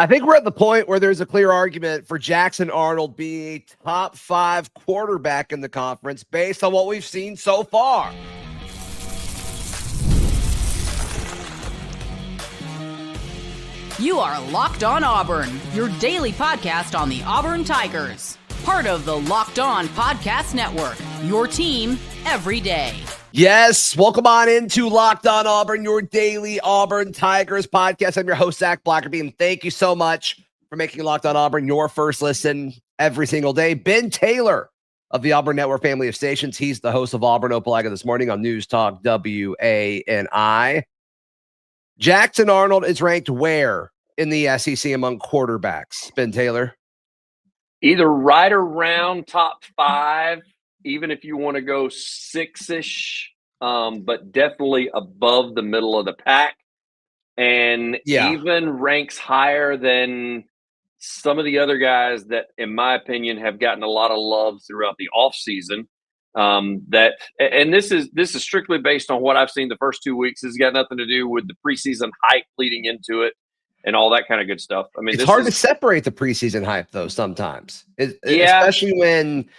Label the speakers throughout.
Speaker 1: I think we're at the point where there's a clear argument for Jackson Arnold being a top 5 quarterback in the conference based on what we've seen so far.
Speaker 2: You are Locked On Auburn, your daily podcast on the Auburn Tigers. Part of the Locked On Podcast Network, your team every day.
Speaker 1: Yes, welcome on into Locked On Auburn, your daily Auburn Tigers podcast. I'm your host, Zac Blackerby, and thank you so much for making Locked On Auburn your first listen every single day. Ben Taylor of the Auburn Network family of stations. He's the host of Auburn Opalaga this morning on News Talk WANI. Jackson Arnold is ranked where in the SEC among quarterbacks, Ben Taylor?
Speaker 3: Either right around top 5, even if you want to go 6-ish, but definitely above the middle of the pack. And even ranks higher than some of the other guys that, in my opinion, have gotten a lot of love throughout the offseason. This is strictly based on what I've seen the first 2 weeks. It's got nothing to do with the preseason hype leading into it and all that kind of good stuff. I mean,
Speaker 1: it's hard to separate the preseason hype, though, sometimes. Especially when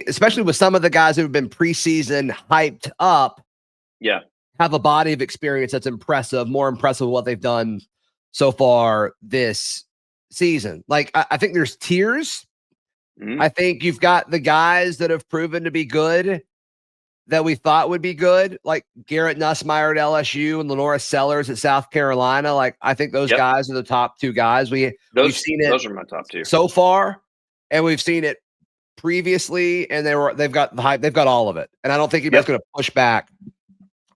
Speaker 1: especially with some of the guys who have been preseason hyped up, have a body of experience that's impressive, more impressive what they've done so far this season. Like, I think there's tiers. Mm-hmm. I think you've got the guys that have proven to be good that we thought would be good, like Garrett Nussmeier at LSU and Lenora Sellers at South Carolina. Like, I think those guys are the top 2 guys. We've seen it.
Speaker 3: Those are my top 2
Speaker 1: so far, and we've seen it previously, and they've got the hype. They've got all of it, and I don't think anybody's going to push back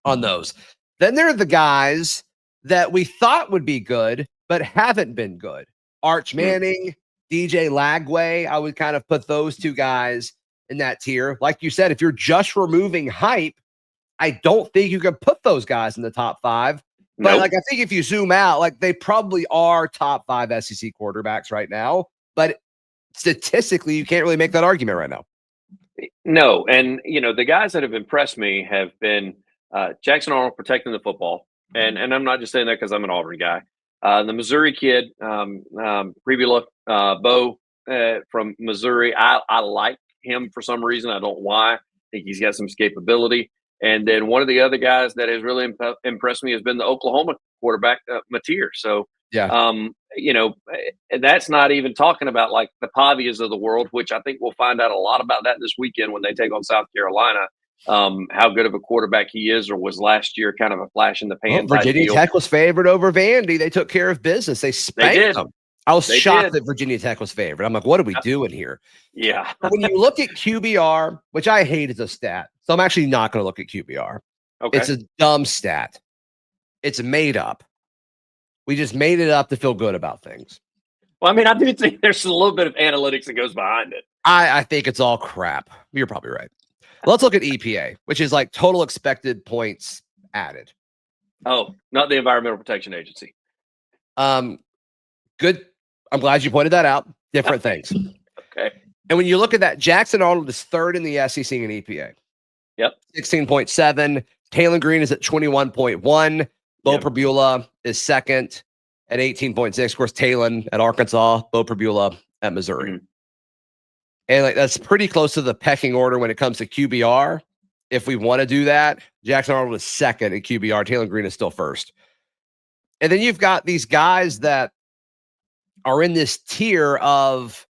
Speaker 1: on those. Then there are the guys that we thought would be good but haven't been good. Arch Manning, DJ Lagway. I would kind of put those 2 guys in that tier. Like you said, if you're just removing hype, I don't think you can put those guys in the top 5. But I think if you zoom out, like, they probably are top 5 SEC quarterbacks right now. But statistically, you can't really make that argument right now.
Speaker 3: No. And, the guys that have impressed me have been Jackson Arnold protecting the football. And I'm not just saying that because I'm an Auburn guy. The Missouri kid, Pribula, Bo from Missouri, I like him for some reason. I don't know why. I think he's got some escapability. And then one of the other guys that has really impressed me has been the Oklahoma quarterback, Mateer. So, that's not even talking about like the Pavias of the world, which I think we'll find out a lot about that this weekend when they take on South Carolina. How good of a quarterback he is or was last year, kind of a flash in the pan.
Speaker 1: Virginia Tech was favored over Vandy. They took care of business. They spanked them. I was shocked that Virginia Tech was favored. I'm like, what are we doing here?
Speaker 3: Yeah.
Speaker 1: When you look at QBR, which I hate as a stat, so I'm actually not going to look at QBR. Okay. It's a dumb stat. It's made up. We just made it up to feel good about things.
Speaker 3: Well, I mean, I do think there's a little bit of analytics that goes behind it.
Speaker 1: I think it's all crap. You're probably right. Let's look at EPA, which is like total expected points added.
Speaker 3: Oh, not the Environmental Protection Agency.
Speaker 1: Good. I'm glad you pointed that out. Different things.
Speaker 3: Okay.
Speaker 1: And when you look at that, Jackson Arnold is 3rd in the SEC in EPA.
Speaker 3: Yep.
Speaker 1: 16.7. Taylor Green is at 21.1. Bo Pribula is 2nd at 18.6. Of course, Talon at Arkansas, Bo Pribula at Missouri. Mm-hmm. And like that's pretty close to the pecking order when it comes to QBR. If we want to do that, Jackson Arnold is 2nd at QBR. Taylor Green is still 1st. And then you've got these guys that are in this tier of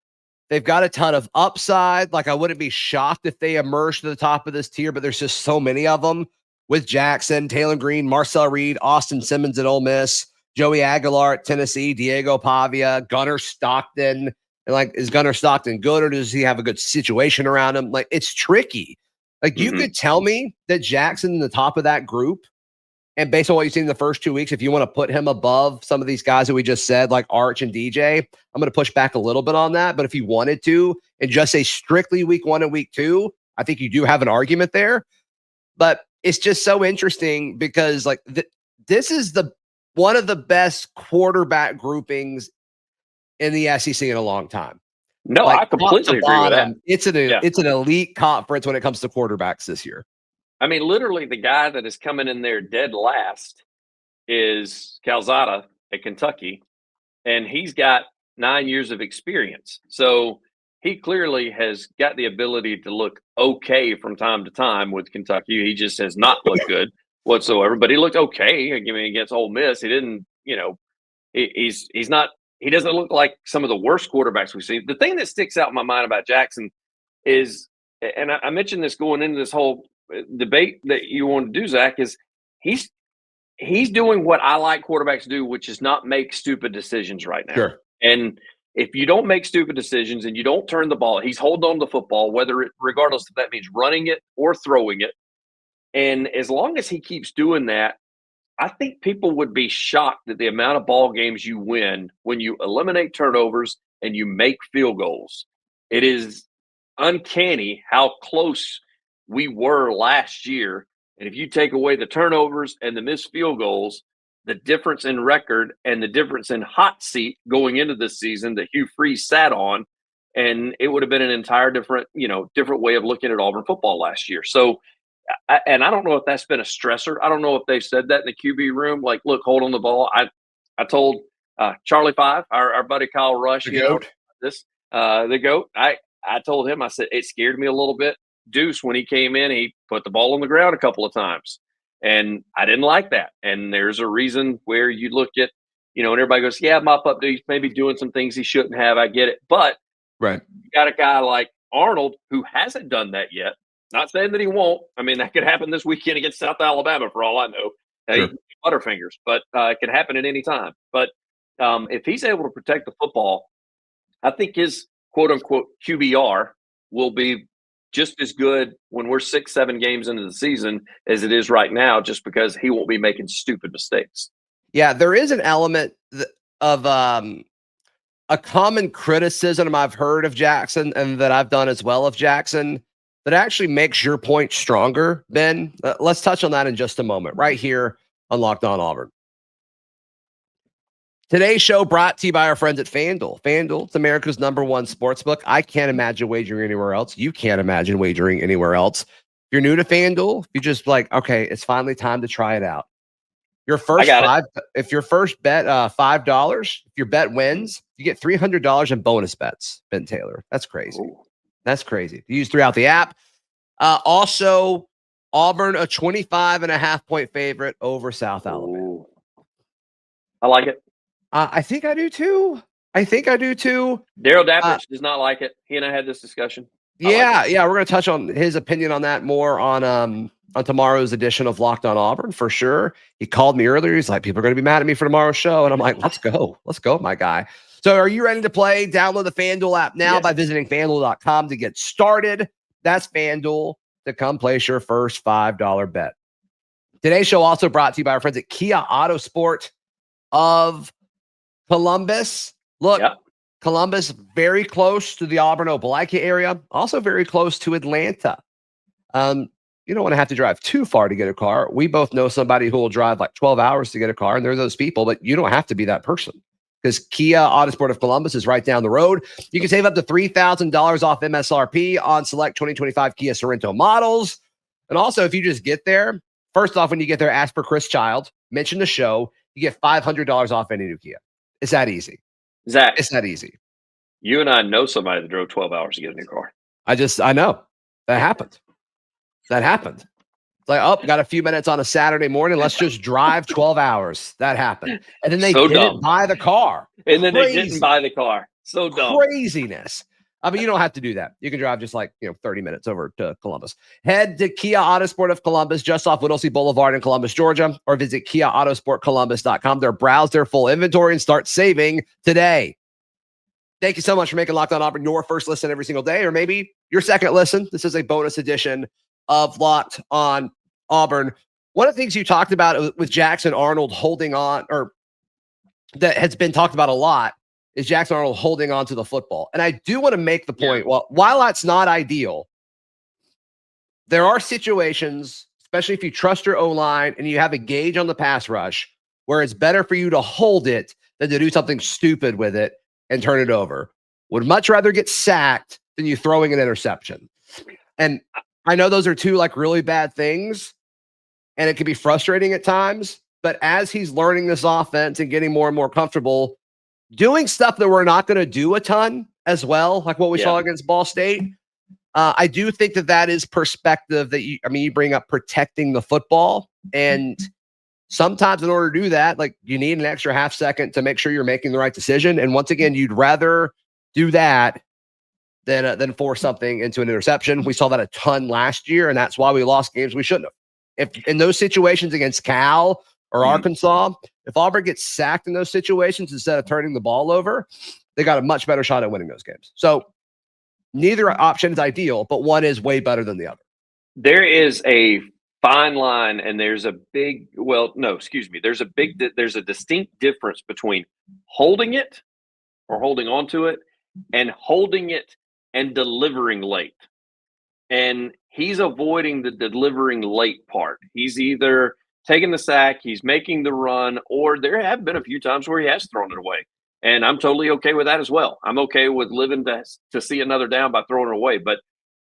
Speaker 1: they've got a ton of upside. Like, I wouldn't be shocked if they emerge to the top of this tier, but there's just so many of them with Jackson, Taylor Green, Marcel Reed, Austin Simmons at Ole Miss, Joey Aguilar at Tennessee, Diego Pavia, Gunnar Stockton. And like, is Gunnar Stockton good or does he have a good situation around him? Like, it's tricky. Like, you could tell me that Jackson in the top of that group, and based on what you've seen in the first 2 weeks, if you want to put him above some of these guys that we just said, like Arch and DJ, I'm going to push back a little bit on that. But if you wanted to, and just say strictly week 1 and week 2, I think you do have an argument there. But it's just so interesting because like this is one of the best quarterback groupings in the SEC in a long time.
Speaker 3: No, like, I completely agree with that.
Speaker 1: It's an elite conference when it comes to quarterbacks this year.
Speaker 3: I mean, literally, the guy that is coming in there dead last is Calzada at Kentucky, and he's got 9 years of experience. So he clearly has got the ability to look okay from time to time with Kentucky. He just has not looked good whatsoever, but he looked okay. I mean, against Ole Miss, he didn't, he's not, he doesn't look like some of the worst quarterbacks we've seen. The thing that sticks out in my mind about Jackson is, and I mentioned this going into this whole debate that you want to do, Zach, is he's doing what I like quarterbacks do, which is not make stupid decisions right now.
Speaker 1: Sure.
Speaker 3: And if you don't make stupid decisions and you don't turn the ball, he's holding on to the football, regardless if that means running it or throwing it. And as long as he keeps doing that, I think people would be shocked at the amount of ball games you win when you eliminate turnovers and you make field goals. It is uncanny how close we were last year. And if you take away the turnovers and the missed field goals, the difference in record and the difference in hot seat going into this season that Hugh Freeze sat on, and it would have been an entire different way of looking at Auburn football last year. So, I don't know if that's been a stressor. I don't know if they've said that in the QB room. Like, look, hold on the ball. I told Charlie Five, our buddy Kyle Rush,
Speaker 1: the GOAT.
Speaker 3: The GOAT. I told him, I said, it scared me a little bit. Deuce, when he came in, he put the ball on the ground a couple of times. And I didn't like that. And there's a reason where you look at, and everybody goes, yeah, mop up dude, maybe doing some things he shouldn't have. I get it. But
Speaker 1: right,
Speaker 3: you got a guy like Arnold who hasn't done that yet. Not saying that he won't. I mean, that could happen this weekend against South Alabama for all I know.
Speaker 1: Sure.
Speaker 3: Butterfingers, but it can happen at any time. But if he's able to protect the football, I think his quote-unquote QBR will be just as good when we're 6-7 games into the season as it is right now, just because he won't be making stupid mistakes.
Speaker 1: Yeah, there is an element of a common criticism I've heard of Jackson and that I've done as well of Jackson that actually makes your point stronger, Ben. Let's touch on that in just a moment, right here on Locked On Auburn. Today's show brought to you by our friends at FanDuel. FanDuel, it's America's #1 sportsbook. I can't imagine wagering anywhere else. You can't imagine wagering anywhere else. If you're new to FanDuel, if you're just like, okay, it's finally time to try it out. If your first bet $5, if your bet wins, you get $300 in bonus bets, Ben Taylor. That's crazy.
Speaker 3: Ooh.
Speaker 1: That's crazy. Use throughout the app. Also, Auburn, a 25.5-point favorite over South Alabama.
Speaker 3: Ooh. I like it.
Speaker 1: I think I do too. Daryl
Speaker 3: Dapprich does not like it. He and I had this discussion.
Speaker 1: Yeah. We're going to touch on his opinion on that more on tomorrow's edition of Locked On Auburn for sure. He called me earlier. He's like, people are going to be mad at me for tomorrow's show. And I'm like, let's go, my guy. So are you ready to play? Download the FanDuel app now by visiting FanDuel.com to get started. That's FanDuel to come place your first $5 bet. Today's show also brought to you by our friends at Kia Autosport of Columbus. Look, Columbus, very close to the Auburn Opelika area, also very close to Atlanta. You don't want to have to drive too far to get a car. We both know somebody who will drive like 12 hours to get a car, and they're those people, but you don't have to be that person because Kia Autosport of Columbus is right down the road. You can save up to $3,000 off MSRP on select 2025 Kia Sorento models. And also, if you just get there, first off, when you get there, ask for Chris Child, mention the show, you get $500 off any new Kia. It's that easy.
Speaker 3: Zach,
Speaker 1: it's that easy.
Speaker 3: You and I know somebody that drove 12 hours to get a new car.
Speaker 1: I know. That happened. It's like, oh, got a few minutes on a Saturday morning. Let's just drive 12 hours. That happened. And then they didn't buy the car.
Speaker 3: And then they didn't buy the car. So dumb.
Speaker 1: Craziness. I mean, you don't have to do that. You can drive just like 30 minutes over to Columbus. Head to Kia Autosport of Columbus, just off Whittlesey Boulevard in Columbus, Georgia, or visit KiaAutosportColumbus.com. Browse their full inventory and start saving today. Thank you so much for making Locked On Auburn your first listen every single day, or maybe your second listen. This is a bonus edition of Locked On Auburn. One of the things you talked about with Jackson Arnold holding on, or that has been talked about a lot, is Jackson Arnold holding on to the football. And I do want to make the point, while that's not ideal, there are situations, especially if you trust your O-line and you have a gauge on the pass rush, where it's better for you to hold it than to do something stupid with it and turn it over. Would much rather get sacked than you throwing an interception. And I know those are two really bad things, and it can be frustrating at times, but as he's learning this offense and getting more and more comfortable, doing stuff that we're not going to do a ton as well, like what we saw against Ball State. I do think that is perspective that you bring up protecting the football. And sometimes in order to do that, like you need an extra half second to make sure you're making the right decision. And once again, you'd rather do that than force something into an interception. We saw that a ton last year, and that's why we lost games we shouldn't have. If in those situations against Cal or Arkansas, if Auburn gets sacked in those situations instead of turning the ball over, they got a much better shot at winning those games. So neither option is ideal, but one is way better than the other.
Speaker 3: There is a fine line, and there's a distinct difference between holding it or holding on to it and holding it and delivering late. And he's avoiding the delivering late part. He's either taking the sack, he's making the run, or there have been a few times where he has thrown it away. And I'm totally okay with that as well. I'm okay with living to see another down by throwing it away. But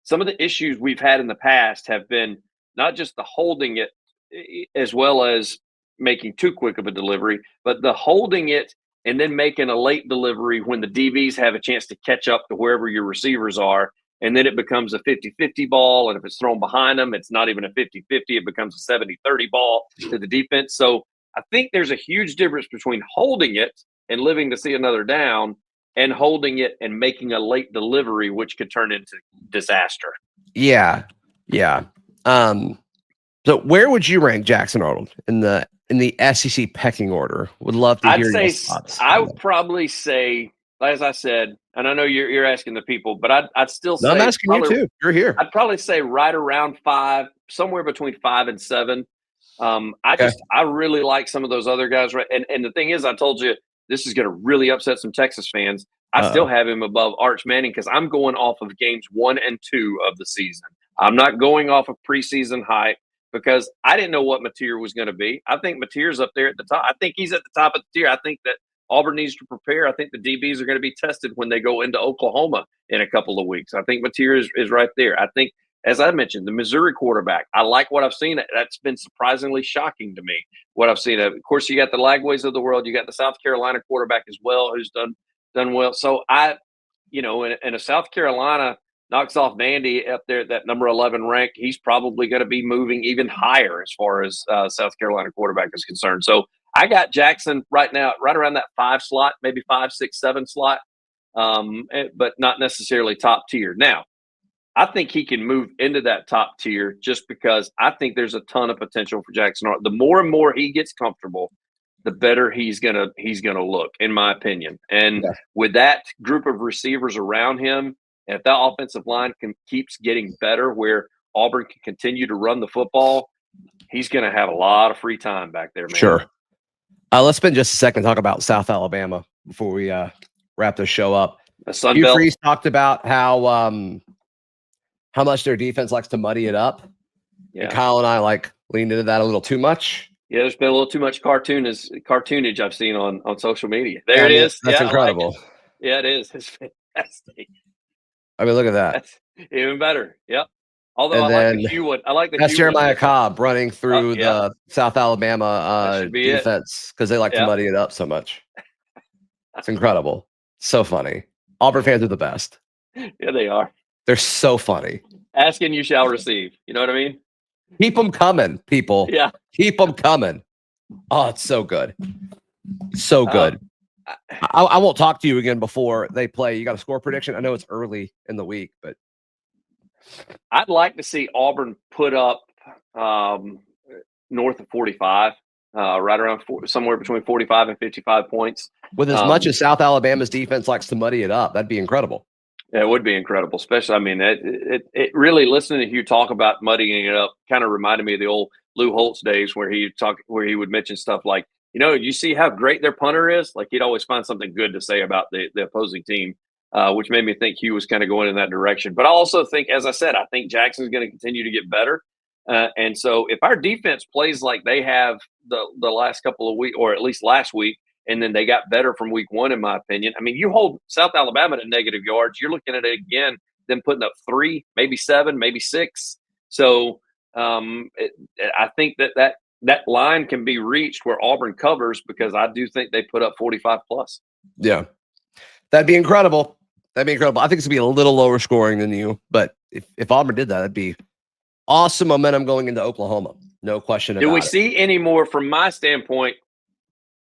Speaker 3: some of the issues we've had in the past have been not just the holding it as well as making too quick of a delivery, but the holding it and then making a late delivery when the DBs have a chance to catch up to wherever your receivers are. And then it becomes a 50-50 ball. And if it's thrown behind them, it's not even a 50-50. It becomes a 70-30 ball to the defense. So I think there's a huge difference between holding it and living to see another down and holding it and making a late delivery, which could turn into disaster.
Speaker 1: Yeah. Yeah. So where would you rank Jackson Arnold in the SEC pecking order? Would love to hear your thoughts.
Speaker 3: I would probably say, as I said, and I know you're asking the people, but I'd still say.
Speaker 1: No, I'm asking you too. You're here.
Speaker 3: I'd probably say right around 5, somewhere between 5 and 7. I really like some of those other guys. Right, and the thing is, I told you this is going to really upset some Texas fans. I still have him above Arch Manning because I'm going off of games 1 and 2 of the season. I'm not going off of preseason hype because I didn't know what Mateer was going to be. I think Mateer's up there at the top. I think he's at the top of the tier. I think that Auburn needs to prepare. I think the DBs are going to be tested when they go into Oklahoma in a couple of weeks. I think Mateer is right there. I think, as I mentioned, the Missouri quarterback, I like what I've seen. That's been surprisingly shocking to me, what I've seen. Of course, you got the Lagways of the world. You got the South Carolina quarterback as well, who's done well. So and if South Carolina knocks off Vandy up there at that number 11 rank, he's probably going to be moving even higher as far as South Carolina quarterback is concerned. So I got Jackson right now, right around that 5 slot, maybe 5, 6, 7 slot, but not necessarily top tier. Now, I think he can move into that top tier just because I think there's a ton of potential for Jackson Arnold. The more and more he gets comfortable, the better he's gonna look, in my opinion. And with that group of receivers around him, and if that offensive line keeps getting better, where Auburn can continue to run the football, he's going to have a lot of free time back there, man.
Speaker 1: Sure. Let's spend just a second talk about South Alabama before we wrap this show up. Hugh Freeze talked about how much their defense likes to muddy it up. Yeah. And Kyle and I leaned into that a little too much.
Speaker 3: Yeah, there's been a little too much cartoonage I've seen on social media. There it is.
Speaker 1: That's incredible.
Speaker 3: Yeah, it is. It's fantastic.
Speaker 1: I mean, look at that.
Speaker 3: That's even better. Yep. Although I like the Q one.
Speaker 1: That's Jeremiah Cobb running through the South Alabama defense because they like to muddy it up so much. It's incredible. So funny. Auburn fans are the best.
Speaker 3: Yeah, they are.
Speaker 1: They're so funny.
Speaker 3: Ask and you shall receive. You know what I mean?
Speaker 1: Keep them coming, people.
Speaker 3: Yeah.
Speaker 1: Keep them coming. Oh, it's so good. So good. I won't talk to you again before they play. You got a score prediction? I know it's early in the week, but
Speaker 3: I'd like to see Auburn put up north of 45, right around somewhere between 45 and 55 points.
Speaker 1: With as much as South Alabama's defense likes to muddy it up, that'd be incredible.
Speaker 3: Yeah, it would be incredible, especially. I mean, it really, listening to you talk about muddying it up kind of reminded me of the old Lou Holtz days where he would mention stuff like, you see how great their punter is? Like, he'd always find something good to say about the opposing team, which made me think Hugh was kind of going in that direction. But I also think, as I said, I think Jackson's going to continue to get better. And so if our defense plays like they have the last couple of weeks, or at least last week, and then they got better from week 1, in my opinion. I mean, you hold South Alabama to negative yards, you're looking at it again, them putting up 3, maybe 7, maybe 6. So I think that that line can be reached where Auburn covers, because I do think they put up 45 plus.
Speaker 1: Yeah. That'd be incredible. I think it's going to be a little lower scoring than you, but if Auburn did that, that'd be awesome momentum going into Oklahoma. No question about it.
Speaker 3: Do we see any more, from my standpoint?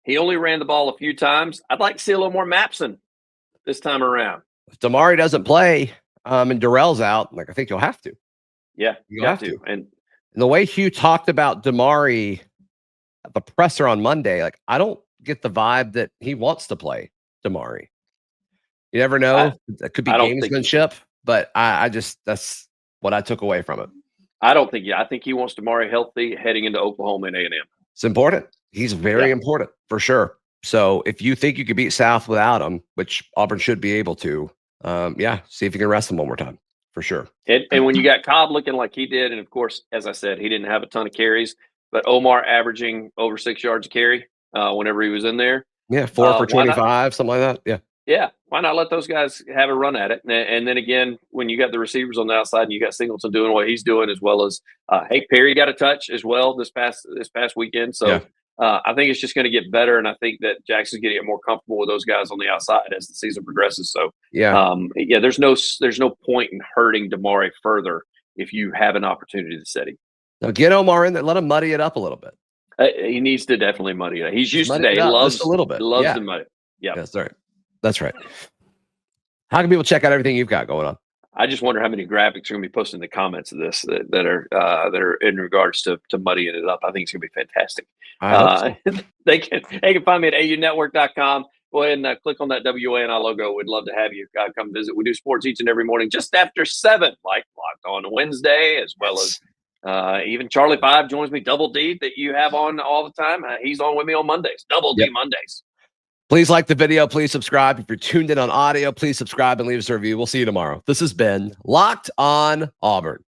Speaker 3: He only ran the ball a few times. I'd like to see a little more Mapson this time around.
Speaker 1: If Damari doesn't play and Darrell's out, I think you'll have to.
Speaker 3: Yeah,
Speaker 1: you have to.
Speaker 3: And
Speaker 1: the way Hugh talked about Damari at the presser on Monday, I don't get the vibe that he wants to play Damari. You never know. That could be gamesmanship, but I just, that's what I took away from it.
Speaker 3: I don't think, I think he wants Damari healthy heading into Oklahoma and A&M.
Speaker 1: It's important. He's very important for sure. So if you think you could beat South without him, which Auburn should be able to, see if you can rest him one more time for sure.
Speaker 3: And when you got Cobb looking like he did, and of course, as I said, he didn't have a ton of carries, but Omar averaging over 6 yards a carry whenever he was in there.
Speaker 1: Yeah, 4 for 25, something like that. Yeah.
Speaker 3: Yeah, why not let those guys have a run at it? And then again, when you got the receivers on the outside and you got Singleton doing what he's doing, as well as Perry got a touch as well this past weekend. So I think it's just going to get better, and I think that Jackson's going to get more comfortable with those guys on the outside as the season progresses. So there's no point in hurting Damari further if you have an opportunity to set him.
Speaker 1: Now get Omar in there, let him muddy it up a little bit.
Speaker 3: He needs to definitely muddy it up. He's used to that. He loves
Speaker 1: just a little bit.
Speaker 3: Loves to muddy. Yeah,
Speaker 1: that's right. That's right. How can people check out everything you've got going on?
Speaker 3: I just wonder how many graphics are going to be posted in the comments of this that are in regards to muddying it up. I think it's going to be fantastic. So. They can find me at aunetwork.com. Go ahead and click on that WANI logo. We'd love to have you come visit. We do sports each and every morning just after 7, like Locked On Wednesday, as well as even Charlie 5 joins me. Double D that you have on all the time. He's on with me on Mondays. Double D Mondays.
Speaker 1: Please like the video. Please subscribe. If you're tuned in on audio, please subscribe and leave us a review. We'll see you tomorrow. This has been Locked On Auburn.